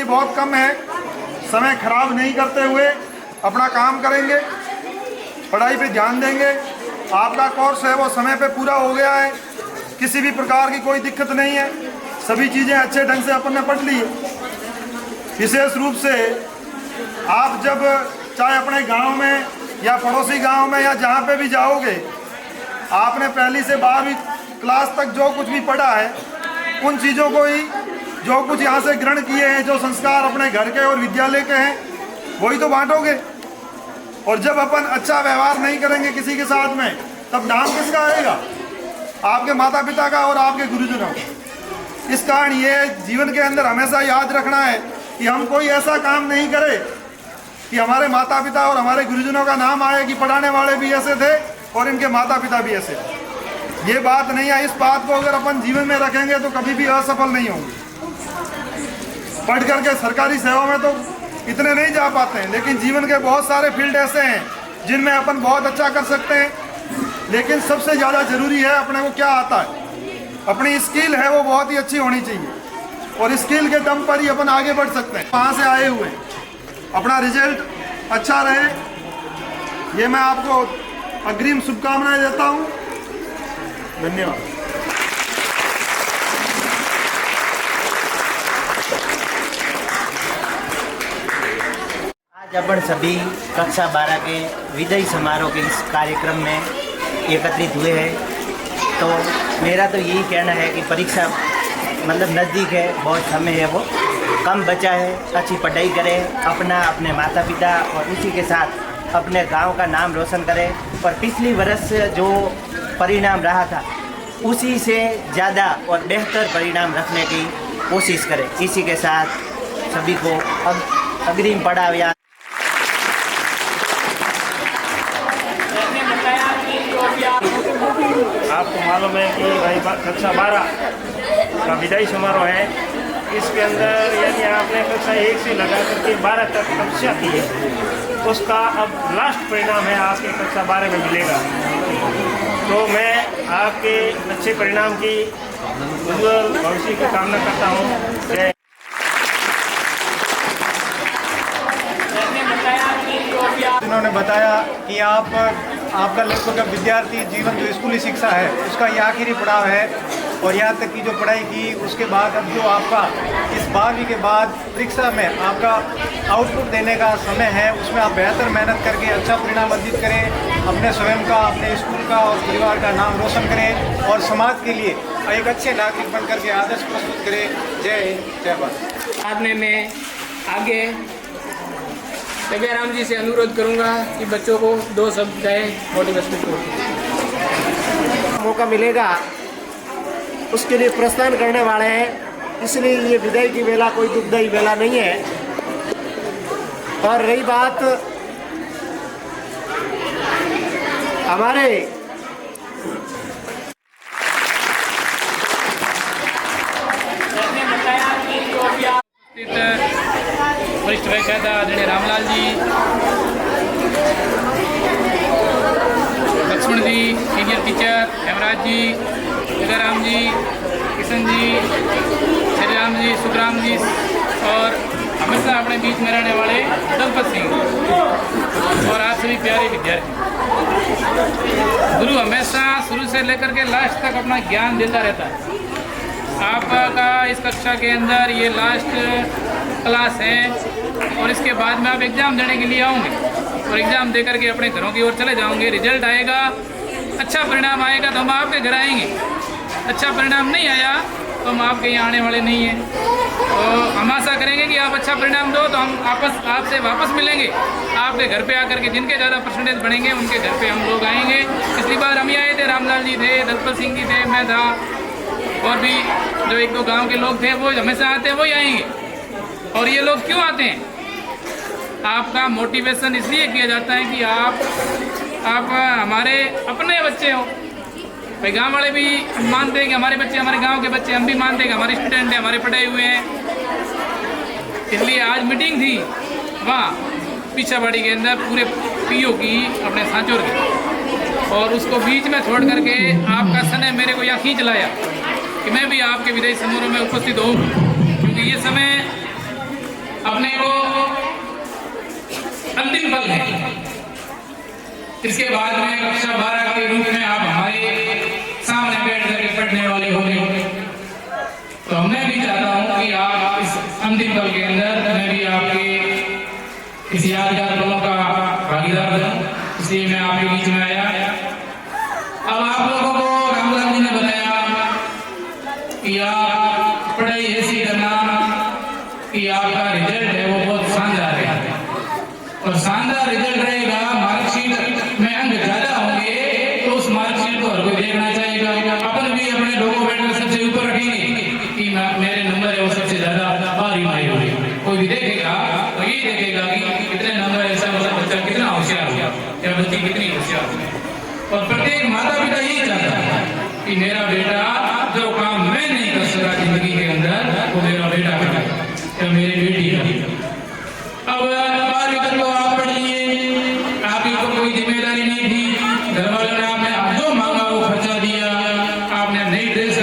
बहुत कम है, समय खराब नहीं करते हुए अपना काम करेंगे, पढ़ाई पे ध्यान देंगे। आपका कोर्स है वो समय पे पूरा हो गया है, किसी भी प्रकार की कोई दिक्कत नहीं है, सभी चीज़ें अच्छे ढंग से अपन ने पढ़ ली है। विशेष रूप से आप जब चाहे अपने गांव में या पड़ोसी गांव में या जहां पे भी जाओगे, आपने पहली से 12वीं क्लास तक जो कुछ भी पढ़ा है उन चीज़ों को ही, जो कुछ यहाँ से ग्रहण किए हैं, जो संस्कार अपने घर के और विद्यालय के हैं, वही तो बांटोगे। और जब अपन अच्छा व्यवहार नहीं करेंगे किसी के साथ में, तब नाम किसका आएगा? आपके माता पिता का और आपके गुरुजनों का। इस कारण ये जीवन के अंदर हमेशा याद रखना है कि हम कोई ऐसा काम नहीं करें कि हमारे माता पिता और हमारे गुरुजनों का नाम आए कि पढ़ाने वाले भी ऐसे थे और इनके माता पिता भी ऐसे थे। ये बात नहीं है। इस बात को अगर अपन जीवन में रखेंगे तो कभी भी असफल नहीं होंगे। पढ़ करके सरकारी सेवा में तो इतने नहीं जा पाते हैं, लेकिन जीवन के बहुत सारे फील्ड ऐसे हैं जिनमें अपन बहुत अच्छा कर सकते हैं। लेकिन सबसे ज़्यादा जरूरी है अपने को क्या आता है, अपनी स्किल है वो बहुत ही अच्छी होनी चाहिए, और स्किल के दम पर ही अपन आगे बढ़ सकते हैं। वहाँ से आए हुए अपना रिजल्ट अच्छा रहे, ये मैं आपको अग्रिम शुभकामनाएं देता हूँ। धन्यवाद। आज अपन सभी कक्षा 12 के विदाई समारोह के इस कार्यक्रम में एकत्रित हुए हैं। तो मेरा तो यही कहना है कि परीक्षा मतलब नज़दीक है, बहुत समय है, वो कम बचा है, अच्छी पढ़ाई करें, अपने माता पिता और उसी के साथ अपने गांव का नाम रोशन करें, और पिछली वर्ष जो परिणाम रहा था उसी से ज़्यादा और बेहतर परिणाम रखने की कोशिश करें। इसी के साथ सभी को अग्रिम पड़ाव या आपको मालूम है कि भाई कक्षा 12 का विदाई समारोह है। इसके अंदर यानी आपने कक्षा 1 से लगा करके 12 तक कक्षा की है, उसका अब लास्ट परिणाम है आपके कक्षा 12 में मिलेगा। तो मैं आपके अच्छे परिणाम की उज्ज्वल भविष्य की कामना करता हूँ। उन्होंने बताया कि आपका लगभग विद्यार्थी जीवन जो स्कूली शिक्षा है उसका ये आखिरी पड़ाव है, और यहाँ तक की जो पढ़ाई की उसके बाद अब जो आपका इस 12वीं के बाद परीक्षा में आपका आउटपुट देने का समय है, उसमें आप बेहतर मेहनत करके अच्छा परिणाम अर्जित करें, अपने स्वयं का, अपने स्कूल का और परिवार का नाम रोशन करें और समाज के लिए एक अच्छे नागरिक बन करके आदर्श प्रस्तुत करें। जय हिंद, जय भारत। साधने में आगे जगह राम जी से अनुरोध करूंगा कि बच्चों को 2 शब्द कहें मोटिवेशनल को मौका मिलेगा उसके लिए प्रस्थान करने वाले हैं, इसलिए ये विदाई की वेला कोई दुखदायी वेला नहीं है। और रही बात हमारे वरिष्ठ व्याख्याता आदरणीय रामलाल जी, लक्ष्मण जी, सीनियर टीचर हेमराज जी, जगराम जी, किशन जी, श्रीराम जी, सुखराम जी, और हमेशा अपने बीच में रहने वाले दलपत सिंह, और आप सभी प्यारे विद्यार्थी। गुरु हमेशा शुरू से लेकर के लास्ट तक अपना ज्ञान देता रहता है। आपका इस कक्षा के अंदर ये लास्ट क्लास है, और इसके बाद में आप एग्ज़ाम देने के लिए आओगे, और एग्ज़ाम दे करके अपने घरों की ओर चले जाओगे। रिजल्ट आएगा, अच्छा परिणाम आएगा तो हम आपके घर आएंगे, अच्छा परिणाम नहीं आया तो हम आपके यहाँ आने वाले नहीं हैं। तो हम आशा करेंगे कि आप अच्छा परिणाम दो तो हम आपसे वापस मिलेंगे, आपके घर पे आकर के जिनके ज़्यादा परसेंटेज बढ़ेंगे उनके घर पे हम लोग आएंगे। पिछली बार हम ही आए थे, रामलाल जी थे, दलपत सिंह जी थे, मैं था, और भी जो 1-2 गाँव के लोग थे वो हमेशा आते हैं, वही आएंगे। और ये लोग क्यों आते हैं? आपका मोटिवेशन इसलिए किया जाता है कि आप हमारे अपने बच्चे हो। भाई गांव वाले भी मानते हैं कि हमारे बच्चे, हमारे गांव के बच्चे, हम भी मानते हैं कि हमारे स्टूडेंट हैं, हमारे पढ़ाए हुए हैं। इसलिए आज मीटिंग थी वहाँ पीछाबाड़ी के अंदर पूरे पीओ की, अपने सांचौर की, और उसको बीच में छोड़ करके आपका समय मेरे को यहाँ खींच लाया कि मैं भी आपके विदाई समारोह में उपस्थित हूँ, क्योंकि ये समय अंतिम पल है। इसके बाद में कक्षा 12 के रूप में आप हमारे सामने बैठ करके पढ़ने वाले होंगे, तो मैं भी चाहता हूँ कि आप इस अंतिम पल के अंदर मैं भी आपके इस यादगार पलों का भागीदार बनूं, इसलिए मैं आपके बीच में आया। अब आप लोगों को रामलाल जी ने बताया कि आप पढ़ाई ऐसी करना कि आपका रिजल्ट है वो बहुत शानदार है, और शानदार रिजल्ट रहेगा, मार्कशीट में अंक ज्यादा होंगे तो उस मार्कशीट को हर कोई देखना चाहेगा। अपन भी अपने डॉक्यूमेंट सबसे ऊपर रखेंगे कि मेरे नंबर है वो सबसे ज्यादा और ही माहिर होगी। कोई भी देखेगा तो ये देखेगा कि कितने नंबर ऐसा, मतलब बच्चा कितना होशियार हुआ या बच्ची कितनी होशियार हुई। और प्रत्येक माता पिता यही चाहता है कि मेरा बेटा जो काम मैं नहीं कर सका जिंदगी के अंदर वो मेरा बेटा करे या मेरी बेटी करे। अब 12वीं तक तो आप पढ़ लिए, आपकी ऊपर कोई जिम्मेदारी नहीं थी, घर वालों ने आपने जो मांगा वो खर्चा दिया, आपने नई ड्रेस